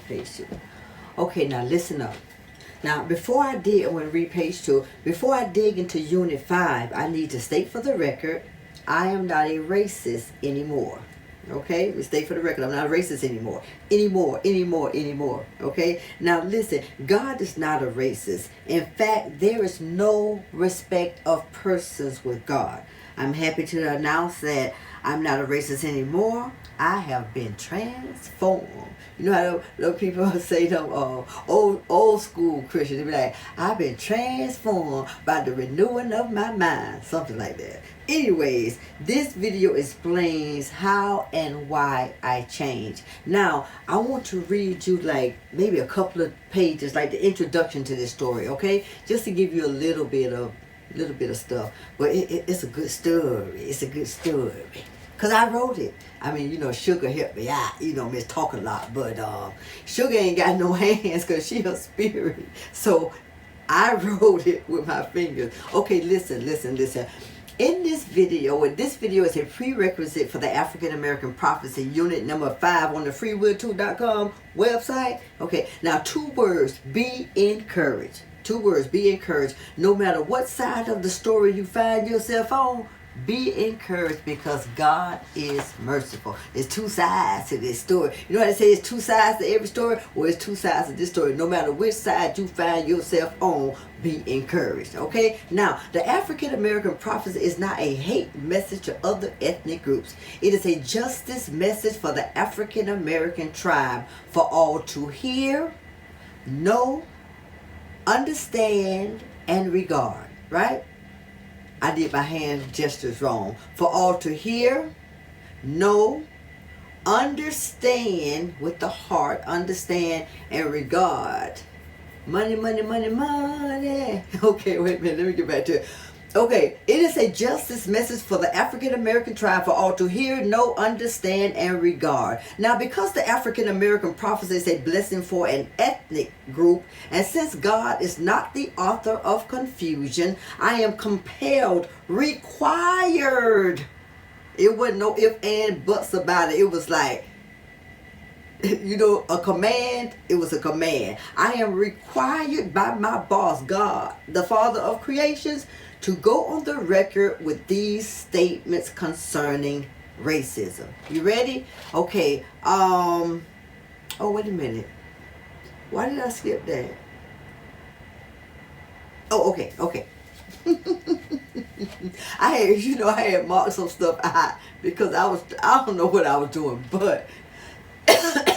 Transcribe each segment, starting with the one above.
page 2. Okay, now listen up. Now, before I dig, I'm going to read page 2. Before I dig into Unit 5, I need to state for the record, I am not a racist anymore. Okay? We state for the record, I'm not a racist anymore. Anymore. Okay? Now, listen, God is not a racist. In fact, there is no respect of persons with God. I'm happy to announce that I'm not a racist anymore. I have been transformed. You know how those people say them old school Christians, they be like, I've been transformed by the renewing of my mind. Something like that. Anyways, this video explains how and why I changed. Now, I want to read you like maybe a couple of pages, like the introduction to this story, okay? Just to give you a little bit of stuff. But it's a good story. It's a good story. Because I wrote it. I mean, you know, Sugar helped me out. You know, Miss Talk a lot. But Sugar ain't got no hands because she a spirit. So I wrote it with my fingers. Okay, listen. In this video is a prerequisite for the African American Prophecy Unit number 5 on the freewill2.com website. Okay, now 2 words, be encouraged. 2 words, be encouraged. No matter what side of the story you find yourself on, be encouraged because God is merciful. There's 2 sides to this story. You know how they say it's 2 sides to every story? Well, it's 2 sides to this story. No matter which side you find yourself on, be encouraged. Okay? Now, the African American prophecy is not a hate message to other ethnic groups. It is a justice message for the African American tribe for all to hear, know, understand, and regard. Right? I did my hand gestures wrong. For all to hear, know, understand with the heart, understand and regard. Money. Okay, wait a minute. Let me get back to it. Okay, it is a justice message for the African American tribe for all to hear, know, understand, and regard. Now, because the African American prophecy is a blessing for an ethnic group, and since God is not the author of confusion, I am compelled, required. It wasn't no ifs and buts about it. It was like, you know, a command. It was a command. I am required by my boss, God, the Father of creations, to go on the record with these statements concerning racism. You ready? Okay. Oh, wait a minute. Why did I skip that? Oh, okay. I had marked some stuff out because I don't know what I was doing, but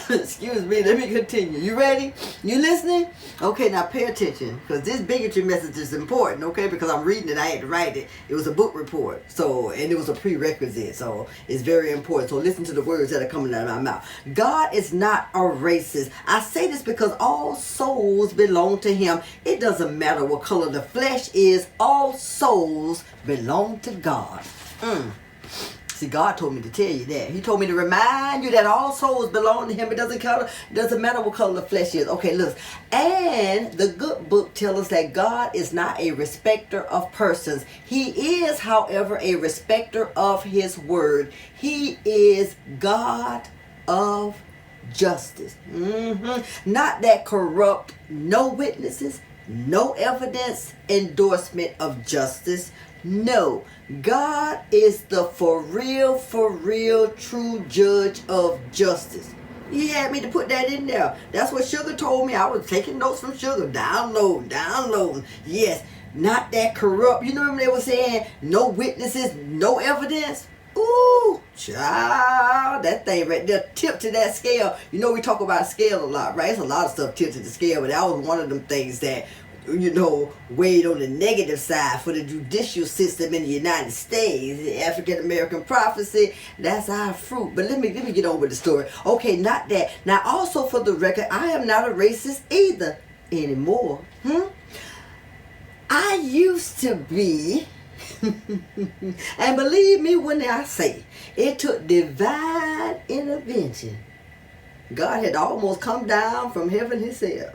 excuse me, let me continue. You ready? You listening? Okay, now pay attention, because this bigotry message is important, okay? Because I'm reading it, I had to write it. It was a book report, and it was a prerequisite, so it's very important. So listen to the words that are coming out of my mouth. God is not a racist. I say this because all souls belong to Him. It doesn't matter what color the flesh is, all souls belong to God. See, God told me to tell you that. He told me to remind you that all souls belong to Him. It doesn't matter what color the flesh is. Okay, look. And the good book tells us that God is not a respecter of persons. He is, however, a respecter of His word. He is God of justice. Not that corrupt, no witnesses, no evidence, endorsement of justice. No, God is the for real, true judge of justice. He had me to put that in there. That's what Sugar told me. I was taking notes from Sugar. Downloading. Yes, not that corrupt. You know what they were saying? No witnesses, no evidence. Ooh, child, that thing right there tipped to that scale. You know, we talk about scale a lot, right? It's a lot of stuff tipped to the scale, but that was one of them things that, you know, weighed on the negative side for the judicial system in the United States. The African American prophecy, that's our fruit. But let me get on with the story. Okay, not that. Now, also for the record, I am not a racist either anymore. I used to be. And believe me when I say, it took divine intervention. God had almost come down from heaven Himself.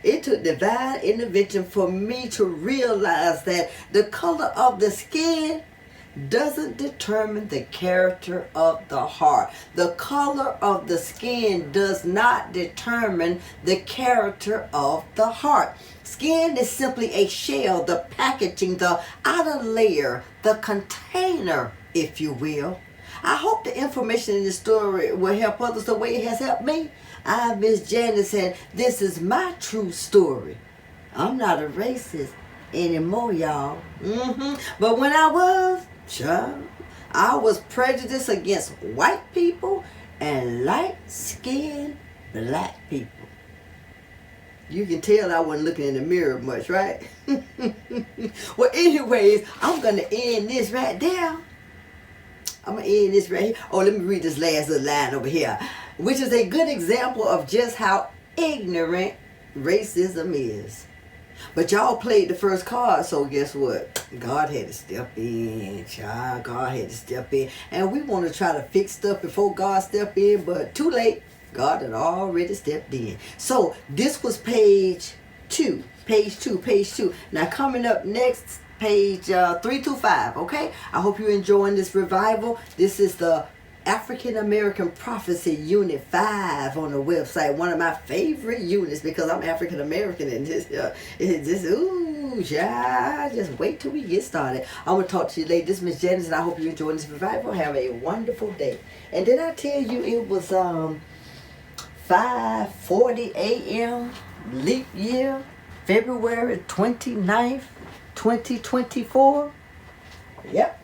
It took divine intervention for me to realize that the color of the skin doesn't determine the character of the heart. The color of the skin does not determine the character of the heart. Skin is simply a shell, the packaging, the outer layer, the container, if you will. I hope the information in this story will help others the way it has helped me. I'm Miss Janice, and this is my true story. I'm not a racist anymore, y'all. But when I was, child, I was prejudiced against white people and light-skinned black people. You can tell I wasn't looking in the mirror much, right? Well, anyways, I'm going to end this right there. I'm going to end this right here. Oh, let me read this last little line over here, which is a good example of just how ignorant racism is. But y'all played the first card, so guess what? God had to step in, child. God had to step in. And we want to try to fix stuff before God step in, but too late. God had already stepped in. So this was page 2. Page 2. Now coming up next, page 325, okay? I hope you're enjoying this revival. This is the African American Prophecy Unit 5 on the website. One of my favorite units because I'm African American, and just wait till we get started. I'm going to talk to you later. This is Miss Janice, and I hope you're enjoying this revival. Have a wonderful day. And did I tell you it was 5:40 a.m. leap year, February 29th, 2024? Yep.